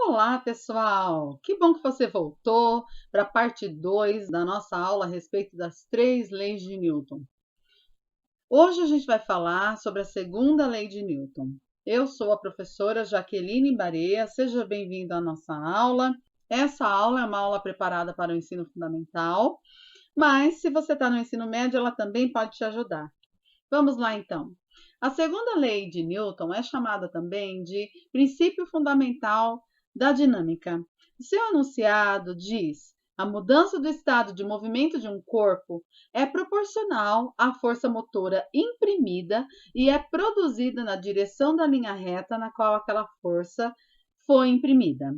Olá, pessoal! Que bom que você voltou para a parte 2 da nossa aula a respeito das três leis de Newton. Hoje a gente vai falar sobre a segunda lei de Newton. Eu sou a professora Jaqueline Barea, seja bem-vindo à nossa aula. Essa aula é uma aula preparada para o ensino fundamental, mas se você está no ensino médio, ela também pode te ajudar. Vamos lá, então. A segunda lei de Newton é chamada também de princípio fundamental da dinâmica. O seu enunciado diz: a mudança do estado de movimento de um corpo é proporcional à força motora imprimida e é produzida na direção da linha reta na qual aquela força foi imprimida.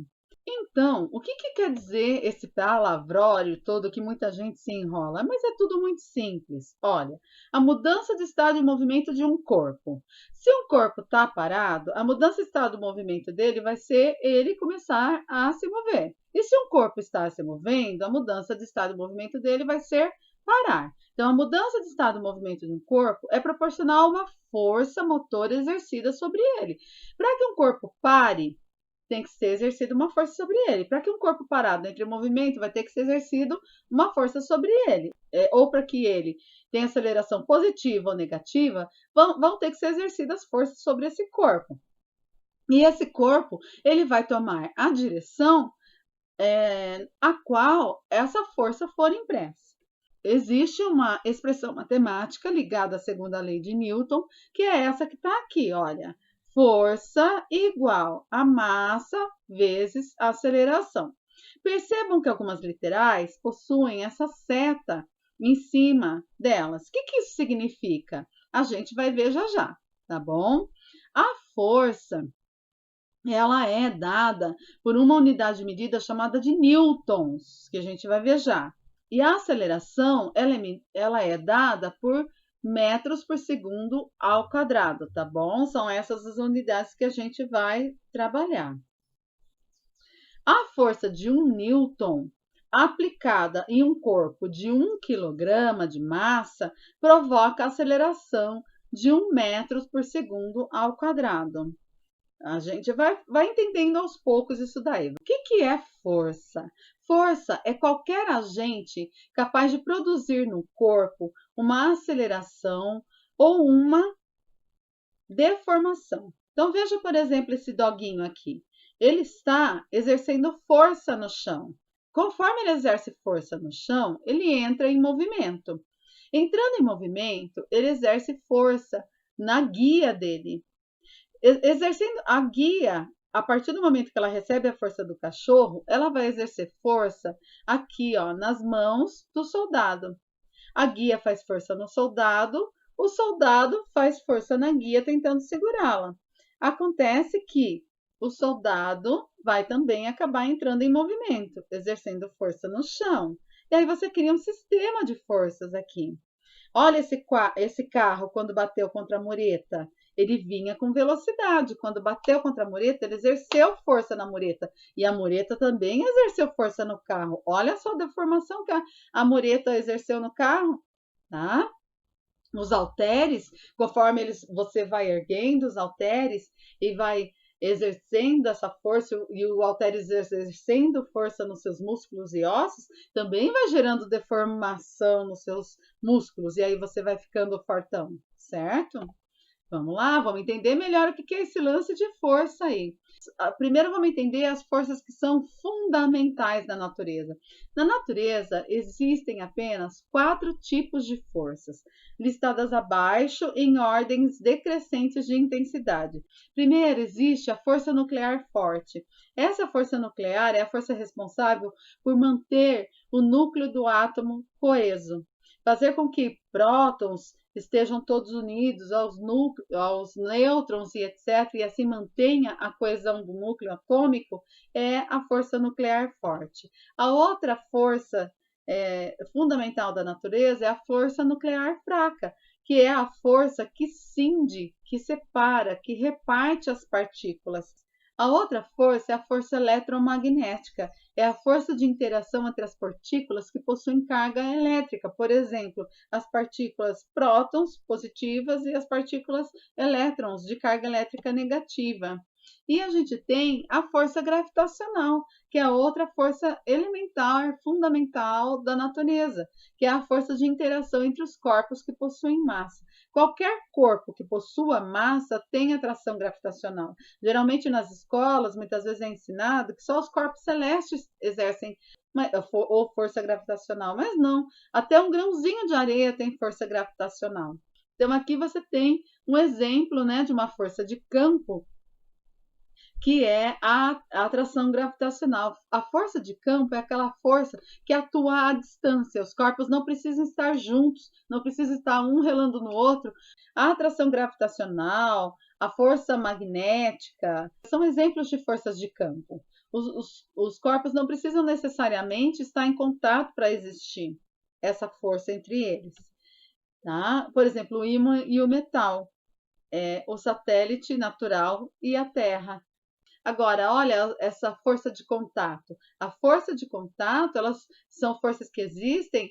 Então, o que quer dizer esse palavrório todo que muita gente se enrola? Mas é tudo muito simples. Olha, a mudança de estado de movimento de um corpo. Se um corpo está parado, a mudança de estado de movimento dele vai ser ele começar a se mover. E se um corpo está se movendo, a mudança de estado de movimento dele vai ser parar. Então, a mudança de estado de movimento de um corpo é proporcional a uma força motora exercida sobre ele. Para que um corpo pare, tem que ser exercida uma força sobre ele. Para que um corpo parado entre em movimento, vai ter que ser exercido uma força sobre ele. Ou para que ele tenha aceleração positiva ou negativa, vão ter que ser exercidas forças sobre esse corpo. E esse corpo, ele vai tomar a direção a qual essa força for impressa. Existe uma expressão matemática ligada à segunda lei de Newton, que é essa que está aqui, olha. Força igual a massa vezes a aceleração. Percebam que algumas literais possuem essa seta em cima delas. O que isso significa? A gente vai ver já já, tá bom? A força, ela é dada por uma unidade de medida chamada de newtons, que a gente vai ver já. E a aceleração, ela é dada por metros por segundo ao quadrado, tá bom? São essas as unidades que a gente vai trabalhar. A força de 1 newton aplicada em um corpo de 1 quilograma de massa provoca a aceleração de 1 metro por segundo ao quadrado. A gente vai entendendo aos poucos isso daí. O que é força? Força é qualquer agente capaz de produzir no corpo uma aceleração ou uma deformação. Então, veja, por exemplo, esse doguinho aqui. Ele está exercendo força no chão. Conforme ele exerce força no chão, ele entra em movimento. Entrando em movimento, ele exerce força na guia dele. Exercendo a guia, a partir do momento que ela recebe a força do cachorro, ela vai exercer força aqui, ó, nas mãos do soldado. A guia faz força no soldado, o soldado faz força na guia tentando segurá-la. Acontece que o soldado vai também acabar entrando em movimento, exercendo força no chão. E aí você cria um sistema de forças aqui. Olha esse carro quando bateu contra a mureta. Ele vinha com velocidade. Quando bateu contra a mureta, ele exerceu força na mureta. E a mureta também exerceu força no carro. Olha só a deformação que a mureta exerceu no carro, tá? Os halteres, conforme você vai erguendo os halteres e vai exercendo essa força e o halteres exercendo força nos seus músculos e ossos, também vai gerando deformação nos seus músculos e aí você vai ficando fortão, certo? Vamos lá, vamos entender melhor o que é esse lance de força aí. Primeiro vamos entender as forças que são fundamentais na natureza. Na natureza existem apenas 4 tipos de forças, listadas abaixo em ordens decrescentes de intensidade. Primeiro existe a força nuclear forte. Essa força nuclear é a força responsável por manter o núcleo do átomo coeso, fazer com que prótons estejam todos unidos aos nêutrons e etc., e assim mantenha a coesão do núcleo atômico, é a força nuclear forte. A outra força fundamental da natureza é a força nuclear fraca, que é a força que cinge, que separa, que reparte as partículas. A outra força é a força eletromagnética, é a força de interação entre as partículas que possuem carga elétrica, por exemplo, as partículas prótons positivas e as partículas elétrons de carga elétrica negativa. E a gente tem a força gravitacional, que é outra força elementar, fundamental da natureza, que é a força de interação entre os corpos que possuem massa. Qualquer corpo que possua massa tem atração gravitacional. Geralmente nas escolas, muitas vezes é ensinado que só os corpos celestes exercem ou força gravitacional, mas não, até um grãozinho de areia tem força gravitacional. Então aqui você tem um exemplo, né, de uma força de campo, que é a atração gravitacional. A força de campo é aquela força que atua à distância. Os corpos não precisam estar juntos, não precisam estar um relando no outro. A atração gravitacional, a força magnética, são exemplos de forças de campo. Os corpos não precisam necessariamente estar em contato para existir essa força entre eles. Tá? Por exemplo, o ímã e o metal, o satélite natural e a Terra. Agora, olha essa força de contato. A força de contato, elas são forças que existem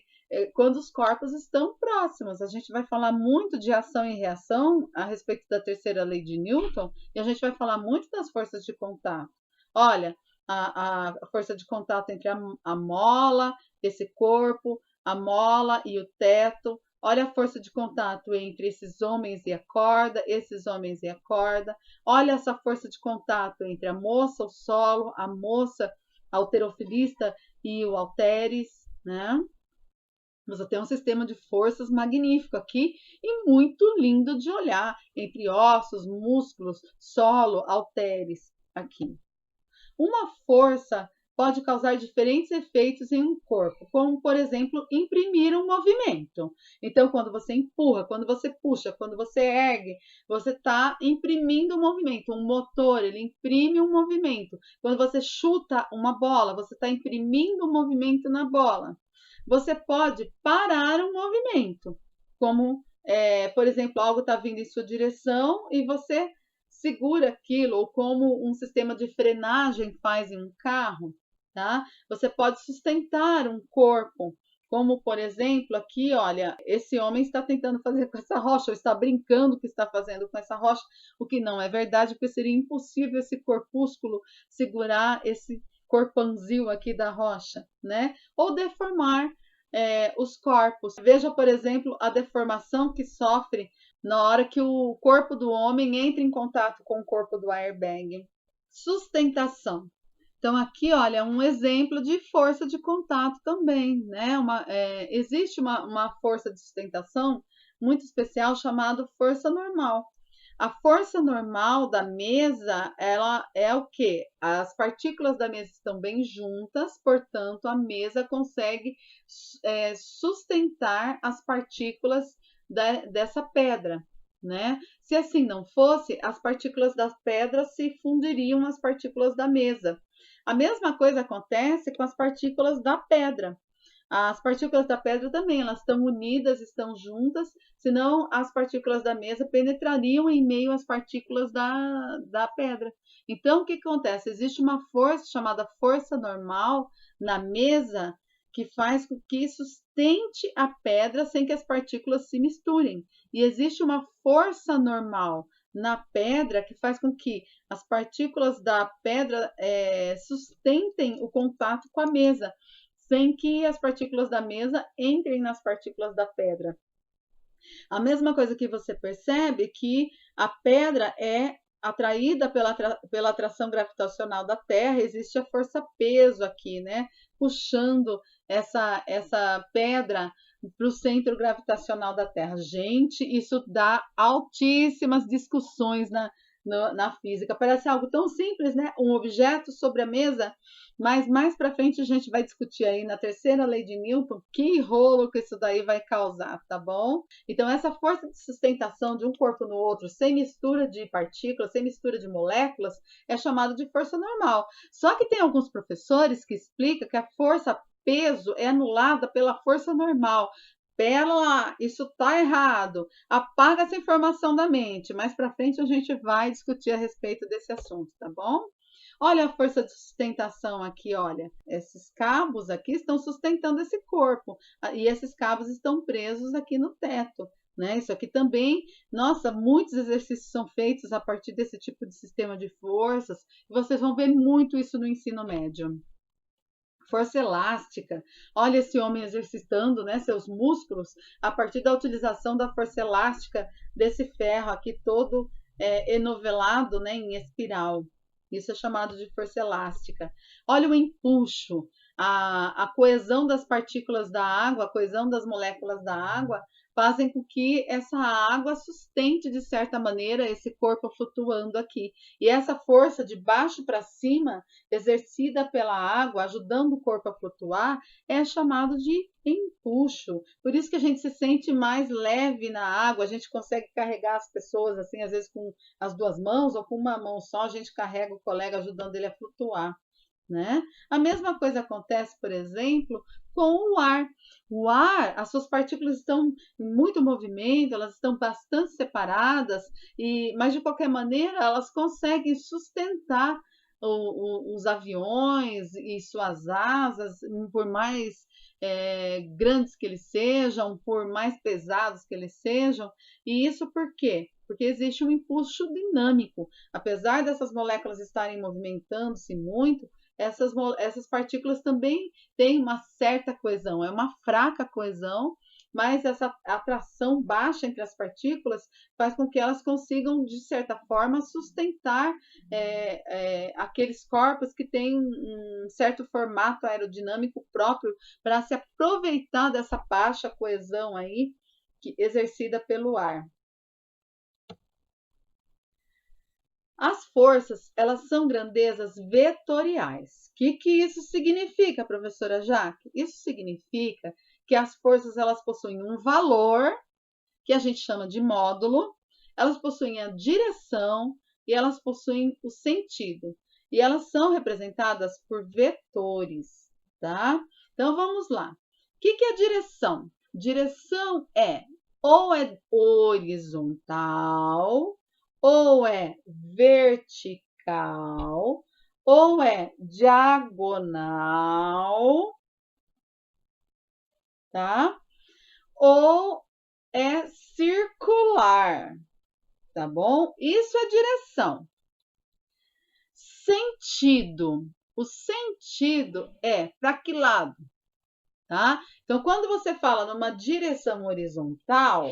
quando os corpos estão próximos. A gente vai falar muito de ação e reação a respeito da terceira lei de Newton, e a gente vai falar muito das forças de contato. Olha, a força de contato entre a mola, esse corpo, a mola e o teto. Olha a força de contato entre esses homens e a corda, esses homens e a corda. Olha essa força de contato entre a moça, o solo, a moça, a halterofilista e o halteres, né? Você tem um sistema de forças magnífico aqui e muito lindo de olhar, entre ossos, músculos, solo, halteres, aqui. Uma força pode causar diferentes efeitos em um corpo, como, por exemplo, imprimir um movimento. Então, quando você empurra, quando você puxa, quando você ergue, você está imprimindo um movimento. Um motor, ele imprime um movimento. Quando você chuta uma bola, você está imprimindo um movimento na bola. Você pode parar um movimento, como, por exemplo, algo está vindo em sua direção e você segura aquilo, ou como um sistema de frenagem faz em um carro, tá? Você pode sustentar um corpo, como por exemplo, aqui, olha, esse homem está tentando fazer com essa rocha, ou está brincando que está fazendo com essa rocha, o que não é verdade, porque seria impossível esse corpúsculo segurar esse corpanzil aqui da rocha, né? Ou deformar os corpos. Veja, por exemplo, a deformação que sofre na hora que o corpo do homem entra em contato com o corpo do airbag. Sustentação. Então, aqui, olha, um exemplo de força de contato também, né? Existe uma força de sustentação muito especial chamada força normal. A força normal da mesa, ela é o quê? As partículas da mesa estão bem juntas, portanto, a mesa consegue sustentar as partículas dessa pedra, né? Se assim não fosse, as partículas das pedras se fundiriam nas partículas da mesa. A mesma coisa acontece com as partículas da pedra. As partículas da pedra também, elas estão unidas, estão juntas, senão as partículas da mesa penetrariam em meio às partículas da pedra. Então, o que acontece? Existe uma força chamada força normal na mesa que faz com que sustente a pedra sem que as partículas se misturem. E existe uma força normal na pedra que faz com que as partículas da pedra sustentem o contato com a mesa, sem que as partículas da mesa entrem nas partículas da pedra. A mesma coisa que você percebe que a pedra é atraída pela atração gravitacional da Terra, existe a força-peso aqui, né? Puxando essa pedra para o centro gravitacional da Terra. Gente, isso dá altíssimas discussões na física. Parece algo tão simples, né? Um objeto sobre a mesa, mas mais para frente a gente vai discutir aí na terceira lei de Newton que rolo que isso daí vai causar, tá bom? Então, essa força de sustentação de um corpo no outro, sem mistura de partículas, sem mistura de moléculas, é chamada de força normal. Só que tem alguns professores que explicam que a força peso é anulada pela força normal. Pera lá, isso tá errado. Apaga essa informação da mente. Mais para frente a gente vai discutir a respeito desse assunto, tá bom? Olha a força de sustentação aqui, olha. Esses cabos aqui estão sustentando esse corpo. E esses cabos estão presos aqui no teto, né? Isso aqui também, nossa, muitos exercícios são feitos a partir desse tipo de sistema de forças. Vocês vão ver muito isso no ensino médio. Força elástica. Olha esse homem exercitando, né, seus músculos a partir da utilização da força elástica desse ferro aqui todo enovelado, né, em espiral. Isso é chamado de força elástica. Olha o empuxo, a coesão das partículas da água, a coesão das moléculas da água fazem com que essa água sustente, de certa maneira, esse corpo flutuando aqui. E essa força de baixo para cima, exercida pela água, ajudando o corpo a flutuar, é chamado de empuxo. Por isso que a gente se sente mais leve na água, a gente consegue carregar as pessoas, assim, às vezes com as duas mãos ou com uma mão só, a gente carrega o colega ajudando ele a flutuar. Né? A mesma coisa acontece, por exemplo, com o ar. O ar, as suas partículas estão em muito movimento, elas estão bastante separadas, mas de qualquer maneira elas conseguem sustentar os aviões e suas asas, por mais grandes que eles sejam, por mais pesados que eles sejam. E isso por quê? Porque existe um impulso dinâmico. Apesar dessas moléculas estarem movimentando-se muito, essas partículas também têm uma certa coesão, é uma fraca coesão, mas essa atração baixa entre as partículas faz com que elas consigam, de certa forma, sustentar aqueles corpos que têm um certo formato aerodinâmico próprio para se aproveitar dessa baixa coesão aí exercida pelo ar. As forças, elas são grandezas vetoriais. O que isso significa, professora Jaque? Isso significa que as forças, elas possuem um valor, que a gente chama de módulo, elas possuem a direção e elas possuem o sentido. E elas são representadas por vetores, tá? Então, vamos lá. O que é direção? Direção ou é horizontal, ou é vertical, ou é diagonal, tá? Ou é circular, tá bom? Isso é direção. Sentido. O sentido é para que lado, tá? Então, quando você fala numa direção horizontal,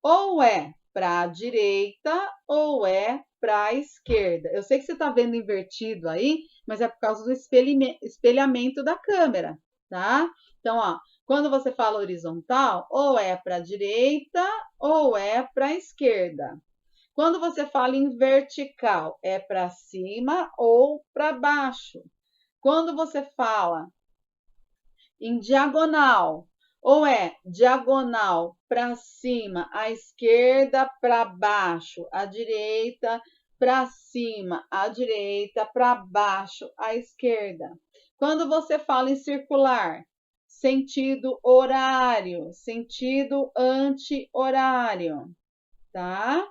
ou é para a direita ou é para a esquerda. Eu sei que você está vendo invertido aí, mas é por causa do espelhamento da câmera, tá? Então, ó, quando você fala horizontal, ou é para a direita ou é para a esquerda. Quando você fala em vertical, é para cima ou para baixo. Quando você fala em diagonal, ou é diagonal para cima, à esquerda para baixo, à direita para cima, à direita para baixo, à esquerda. Quando você fala em circular, sentido horário, sentido anti-horário, tá?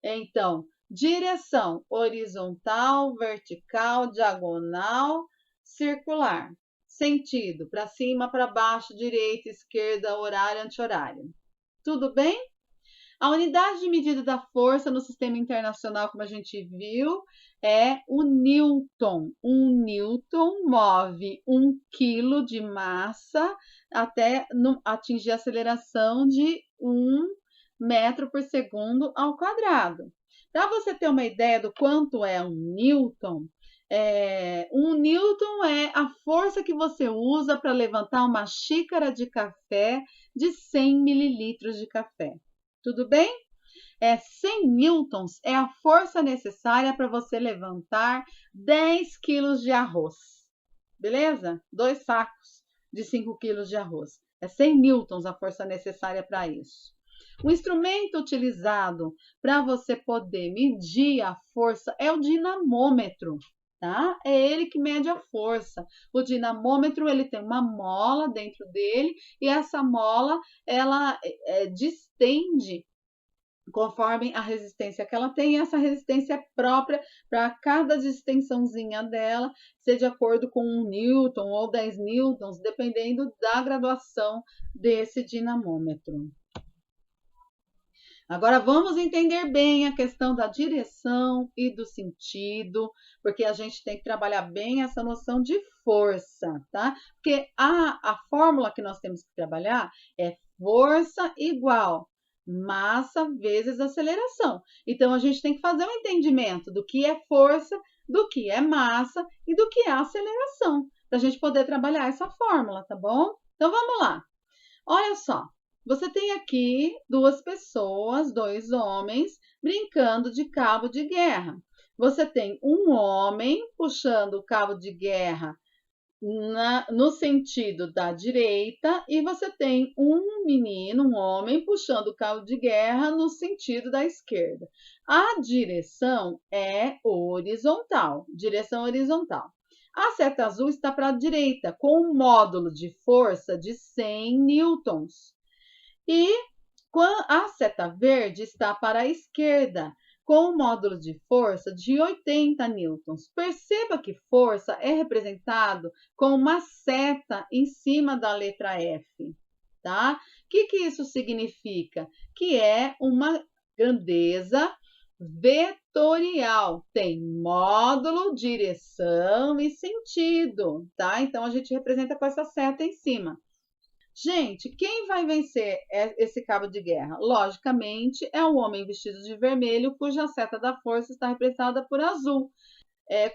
Então, direção horizontal, vertical, diagonal, circular. Sentido, para cima, para baixo, direita, esquerda, horário, anti-horário. Tudo bem? A unidade de medida da força no sistema internacional, como a gente viu, é o Newton. Um Newton move 1 quilo de massa até atingir a aceleração de 1 metro por segundo ao quadrado. Para você ter uma ideia do quanto é um Newton é a força que você usa para levantar uma xícara de café de 100 mililitros de café. Tudo bem? 100 newtons é a força necessária para você levantar 10 quilos de arroz. Beleza? 2 sacos de 5 quilos de arroz. 100 newtons a força necessária para isso. O instrumento utilizado para você poder medir a força é o dinamômetro. Tá? É ele que mede a força. O dinamômetro, ele tem uma mola dentro dele e essa mola, ela distende conforme a resistência que ela tem, e essa resistência é própria para cada distensãozinha dela ser de acordo com 1 newton ou 10 newtons, dependendo da graduação desse dinamômetro. Agora vamos entender bem a questão da direção e do sentido, porque a gente tem que trabalhar bem essa noção de força, tá? Porque a fórmula que nós temos que trabalhar é força igual massa vezes aceleração. Então a gente tem que fazer um entendimento do que é força, do que é massa e do que é aceleração, para a gente poder trabalhar essa fórmula, tá bom? Então vamos lá. Olha só, você tem aqui duas pessoas, dois homens, brincando de cabo de guerra. Você tem um homem puxando o cabo de guerra no sentido da direita e você tem um menino, um homem, puxando o cabo de guerra no sentido da esquerda. A direção é horizontal, direção horizontal. A seta azul está para a direita, com um módulo de força de 100 newtons. E a seta verde está para a esquerda, com um módulo de força de 80 newtons. Perceba que força é representado com uma seta em cima da letra F, tá? O que isso significa? Que é uma grandeza vetorial, tem módulo, direção e sentido, tá? Então a gente representa com essa seta em cima. Gente, quem vai vencer esse cabo de guerra? Logicamente, é um homem vestido de vermelho, cuja seta da força está representada por azul.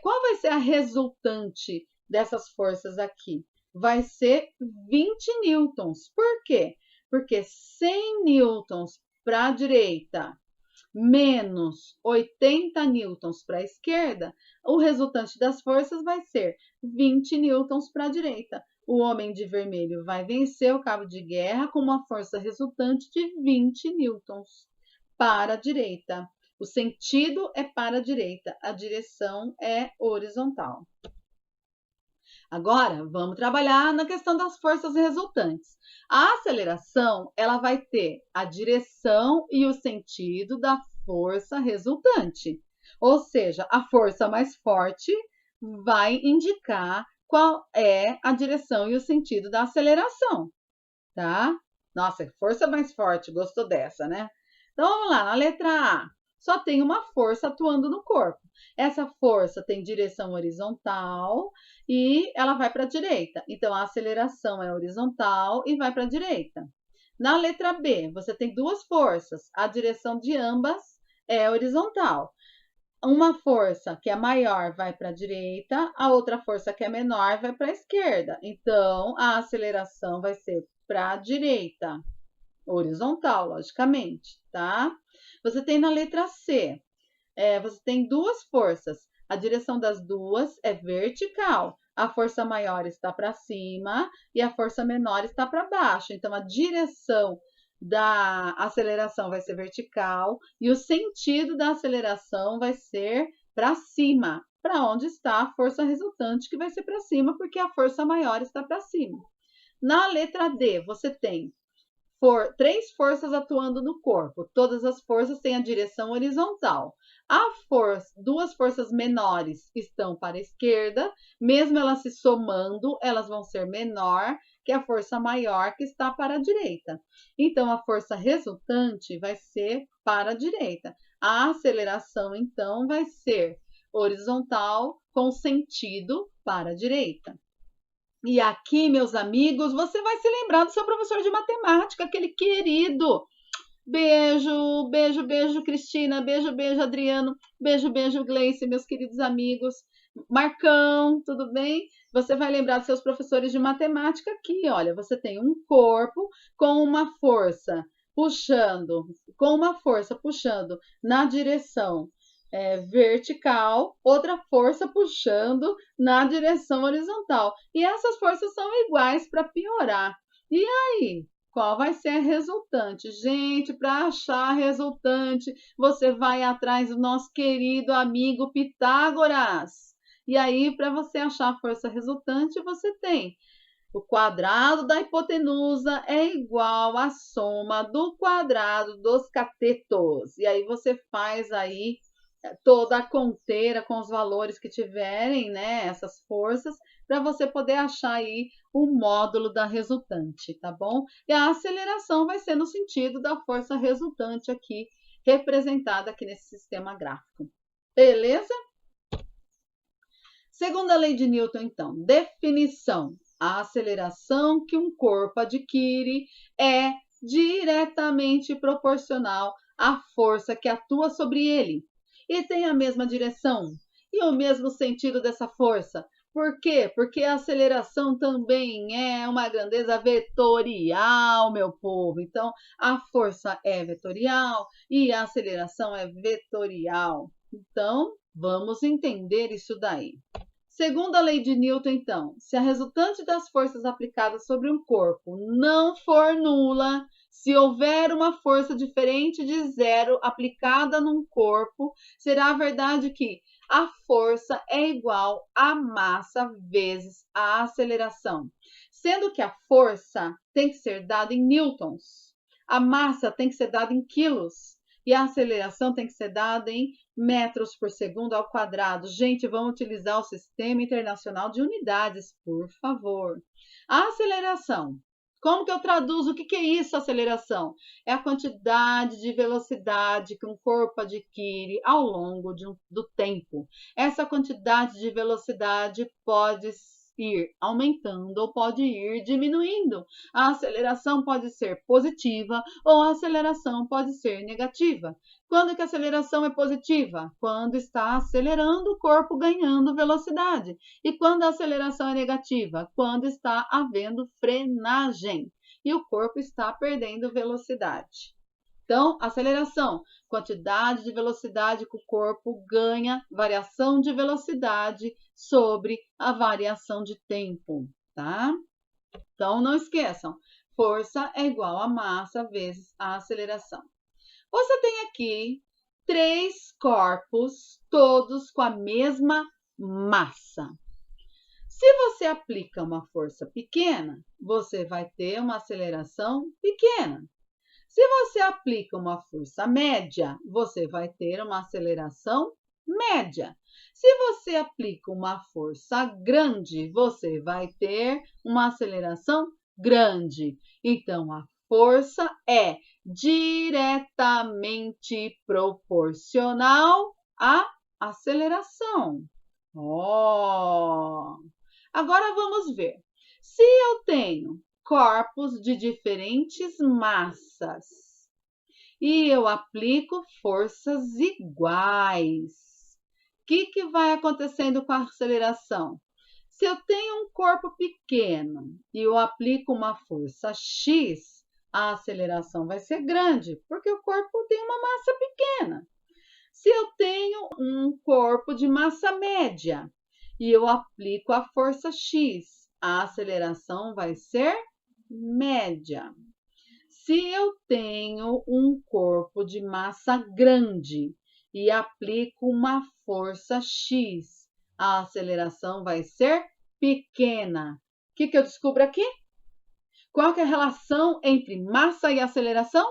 Qual vai ser a resultante dessas forças aqui? Vai ser 20 newtons. Por quê? Porque 100 newtons para a direita menos 80 newtons para a esquerda, o resultante das forças vai ser 20 newtons para a direita. O homem de vermelho vai vencer o cabo de guerra com uma força resultante de 20 newtons para a direita. O sentido é para a direita, a direção é horizontal. Agora, vamos trabalhar na questão das forças resultantes. A aceleração, ela vai ter a direção e o sentido da força resultante. Ou seja, a força mais forte vai indicar qual é a direção e o sentido da aceleração, tá? Nossa, força mais forte, gostou dessa, né? Então, vamos lá, na letra A, só tem uma força atuando no corpo. Essa força tem direção horizontal e ela vai para a direita. Então, a aceleração é horizontal e vai para a direita. Na letra B, você tem duas forças. A direção de ambas é horizontal. Uma força que é maior vai para a direita, a outra força que é menor vai para a esquerda. Então, a aceleração vai ser para a direita, horizontal, logicamente, tá? Você tem na letra C, você tem duas forças. A direção das duas é vertical. A força maior está para cima e a força menor está para baixo. Então, a direção da aceleração vai ser vertical e o sentido da aceleração vai ser para cima, para onde está a força resultante, que vai ser para cima, porque a força maior está para cima. Na letra D, você tem três forças atuando no corpo. Todas as forças têm a direção horizontal. Duas forças menores estão para a esquerda, mesmo elas se somando, elas vão ser menor que a força maior que está para a direita. Então, a força resultante vai ser para a direita. A aceleração, então, vai ser horizontal com sentido para a direita. E aqui, meus amigos, você vai se lembrar do seu professor de matemática, aquele querido. Beijo, beijo, beijo, Cristina. Beijo, beijo, Adriano. Beijo, beijo, Gleice, meus queridos amigos. Marcão, tudo bem? Você vai lembrar dos seus professores de matemática aqui. Olha, você tem um corpo com uma força puxando na direção vertical, outra força puxando na direção horizontal. E essas forças são iguais para piorar. E aí? Qual vai ser a resultante? Gente, para achar a resultante, você vai atrás do nosso querido amigo Pitágoras. E aí, para você achar a força resultante, você tem o quadrado da hipotenusa é igual à soma do quadrado dos catetos. E aí você faz aí toda a conteira com os valores que tiverem, né, essas forças, para você poder achar aí o módulo da resultante, tá bom? E a aceleração vai ser no sentido da força resultante aqui, representada aqui nesse sistema gráfico. Beleza? Segunda lei de Newton, então, definição. A aceleração que um corpo adquire é diretamente proporcional à força que atua sobre ele e tem a mesma direção e o mesmo sentido dessa força. Por quê? Porque a aceleração também é uma grandeza vetorial, meu povo. Então, a força é vetorial e a aceleração é vetorial. Então, vamos entender isso daí. Segundo a lei de Newton, então, se a resultante das forças aplicadas sobre um corpo não for nula, se houver uma força diferente de zero aplicada num corpo, será verdade que a força é igual à massa vezes a aceleração, sendo que a força tem que ser dada em newtons, a massa tem que ser dada em quilos e a aceleração tem que ser dada em metros por segundo ao quadrado. Gente, vamos utilizar o Sistema Internacional de Unidades, por favor. A aceleração. Como que eu traduzo? O que é isso, aceleração? É a quantidade de velocidade que um corpo adquire ao longo do tempo. Essa quantidade de velocidade pode ir aumentando ou pode ir diminuindo. A aceleração pode ser positiva ou a aceleração pode ser negativa. Quando que a aceleração é positiva? Quando está acelerando o corpo ganhando velocidade. E quando a aceleração é negativa? Quando está havendo frenagem e o corpo está perdendo velocidade. Então, aceleração, quantidade de velocidade que o corpo ganha, variação de velocidade sobre a variação de tempo, tá? Então, não esqueçam, força é igual a massa vezes a aceleração. Você tem aqui 3 corpos, todos com a mesma massa. Se você aplica uma força pequena, você vai ter uma aceleração pequena. Se você aplica uma força média, você vai ter uma aceleração média. Se você aplica uma força grande, você vai ter uma aceleração grande. Então, a força é diretamente proporcional à aceleração. Agora vamos ver. Se eu tenho corpos de diferentes massas e eu aplico forças iguais, o que vai acontecendo com a aceleração? Se eu tenho um corpo pequeno e eu aplico uma força X, a aceleração vai ser grande, porque o corpo tem uma massa pequena. Se eu tenho um corpo de massa média e eu aplico a força X, a aceleração vai ser média. Se eu tenho um corpo de massa grande e aplico uma força X, a aceleração vai ser pequena. O que eu descubro aqui? Qual que é a relação entre massa e aceleração?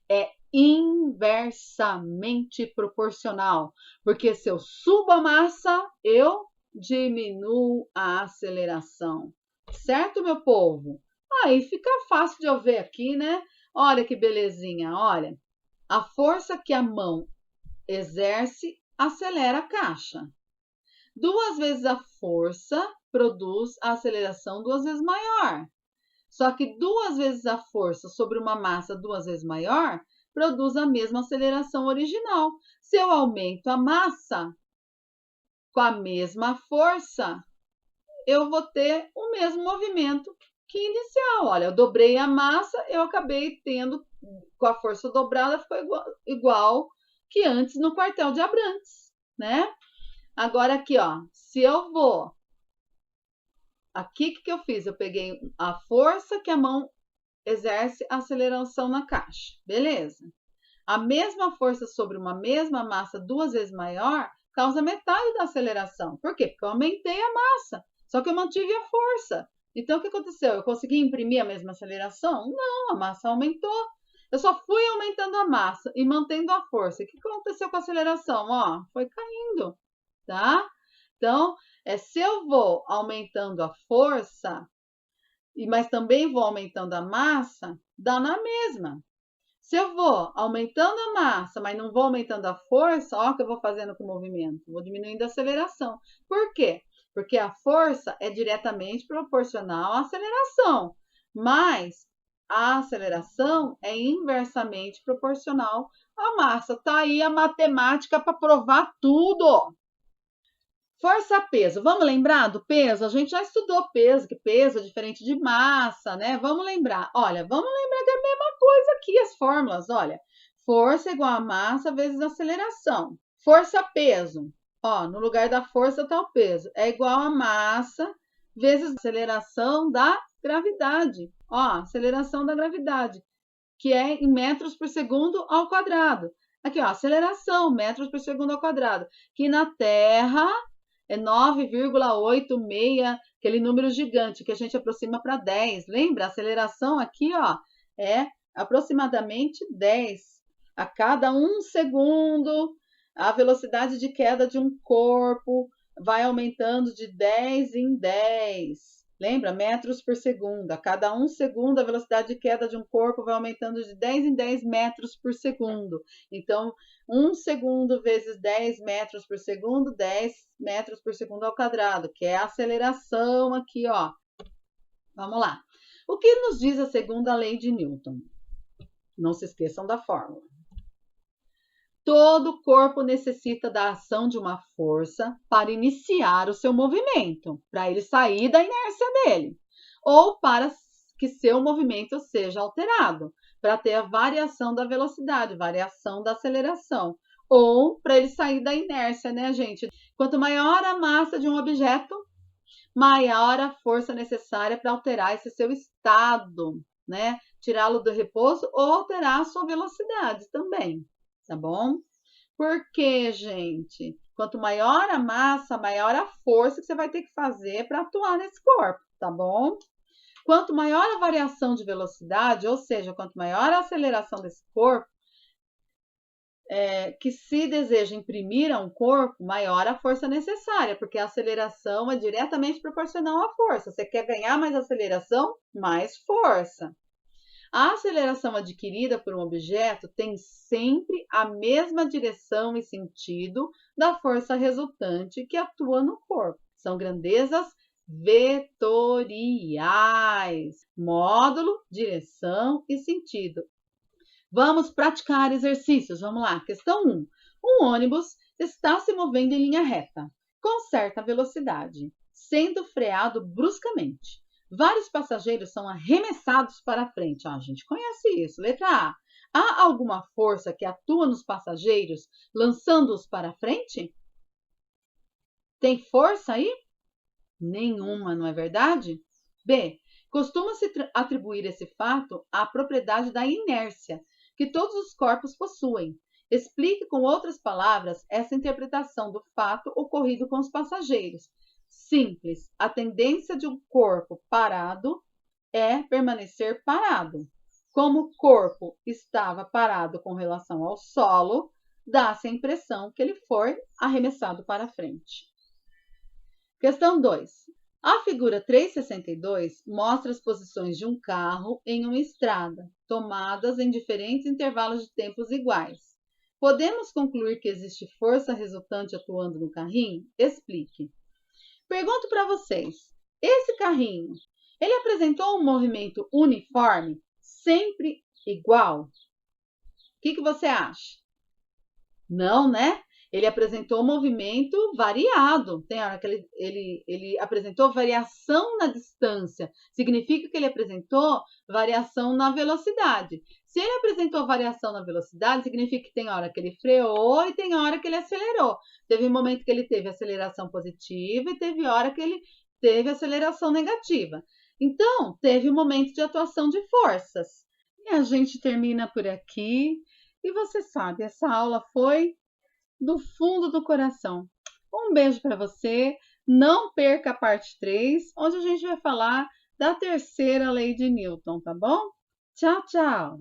É inversamente proporcional, porque se eu subo a massa, eu diminuo a aceleração. Certo, meu povo? Aí fica fácil de eu ver aqui, né? Olha que belezinha, olha. A força que a mão exerce acelera a caixa. 2 vezes a força produz a aceleração 2 vezes maior. Só que 2 vezes a força sobre uma massa 2 vezes maior produz a mesma aceleração original. Se eu aumento a massa com a mesma força, eu vou ter o mesmo movimento que inicial. Olha, eu dobrei a massa, eu acabei tendo, com a força dobrada, ficou igual que antes no quartel de Abrantes, né? Agora aqui, ó, se eu vou... Aqui, o que eu fiz? Eu peguei a força que a mão exerce a aceleração na caixa. Beleza. A mesma força sobre uma mesma massa 2 vezes maior causa metade da aceleração. Por quê? Porque eu aumentei a massa, só que eu mantive a força. Então, o que aconteceu? Eu consegui imprimir a mesma aceleração? Não, a massa aumentou. Eu só fui aumentando a massa e mantendo a força. O que aconteceu com a aceleração? Ó, foi caindo, tá? Então, se eu vou aumentando a força, mas também vou aumentando a massa, dá na mesma. Se eu vou aumentando a massa, mas não vou aumentando a força, ó o que eu vou fazendo com o movimento. Vou diminuindo a aceleração. Por quê? Porque a força é diretamente proporcional à aceleração, mas a aceleração é inversamente proporcional à massa. Tá aí a matemática para provar tudo. Força-peso. Vamos lembrar do peso? A gente já estudou peso, que peso é diferente de massa, né? Vamos lembrar. Olha, vamos lembrar que é a mesma coisa aqui, as fórmulas. Olha, força igual a massa vezes aceleração. Força-peso. Ó, no lugar da força está o peso. É igual a massa vezes aceleração da gravidade. Ó, aceleração da gravidade, que é em metros por segundo ao quadrado. Aqui, ó, aceleração, metros por segundo ao quadrado. Que na Terra é 9,86, aquele número gigante que a gente aproxima para 10. Lembra? A aceleração aqui, ó, é aproximadamente 10. A cada 1 segundo, a velocidade de queda de um corpo vai aumentando de 10 em 10. Lembra? Metros por segundo. A cada 1 segundo, a velocidade de queda de um corpo vai aumentando de 10 em 10 metros por segundo. Então, 1 segundo vezes 10 metros por segundo, 10 metros por segundo ao quadrado, que é a aceleração aqui, ó. Vamos lá. O que nos diz a segunda lei de Newton? Não se esqueçam da fórmula. Todo corpo necessita da ação de uma força para iniciar o seu movimento, para ele sair da inércia dele, ou para que seu movimento seja alterado, para ter a variação da velocidade, variação da aceleração, ou para ele sair da inércia, né, gente? Quanto maior a massa de um objeto, maior a força necessária para alterar esse seu estado, né? Tirá-lo do repouso ou alterar a sua velocidade também. Tá bom? Porque, gente, quanto maior a massa, maior a força que você vai ter que fazer para atuar nesse corpo, tá bom? Quanto maior a variação de velocidade, ou seja, quanto maior a aceleração desse corpo, que se deseja imprimir a um corpo, maior a força necessária, porque a aceleração é diretamente proporcional à força. Você quer ganhar mais aceleração? Mais força. A aceleração adquirida por um objeto tem sempre a mesma direção e sentido da força resultante que atua no corpo. São grandezas vetoriais. Módulo, direção e sentido. Vamos praticar exercícios. Vamos lá. Questão 1. Um ônibus está se movendo em linha reta, com certa velocidade, sendo freado bruscamente. Vários passageiros são arremessados para frente. A gente conhece isso. Letra A. Há alguma força que atua nos passageiros, lançando-os para frente? Tem força aí? Nenhuma, não é verdade? B. Costuma-se atribuir esse fato à propriedade da inércia, que todos os corpos possuem. Explique com outras palavras essa interpretação do fato ocorrido com os passageiros. Simples. A tendência de um corpo parado é permanecer parado. Como o corpo estava parado com relação ao solo, dá-se a impressão que ele foi arremessado para frente. Questão 2. A figura 362 mostra as posições de um carro em uma estrada, tomadas em diferentes intervalos de tempos iguais. Podemos concluir que existe força resultante atuando no carrinho? Explique. Pergunto para vocês, esse carrinho, ele apresentou um movimento uniforme, sempre igual? O que você acha? Não, né? Ele apresentou um movimento variado. Tem hora que ele apresentou variação na distância. Significa que ele apresentou variação na velocidade. Se ele apresentou variação na velocidade, significa que tem hora que ele freou e tem hora que ele acelerou. Teve um momento que ele teve aceleração positiva e teve hora que ele teve aceleração negativa. Então, teve um momento de atuação de forças. E a gente termina por aqui. E você sabe, essa aula foi do fundo do coração. Um beijo para você. Não perca a parte 3, onde a gente vai falar da terceira lei de Newton, tá bom? Tchau, tchau!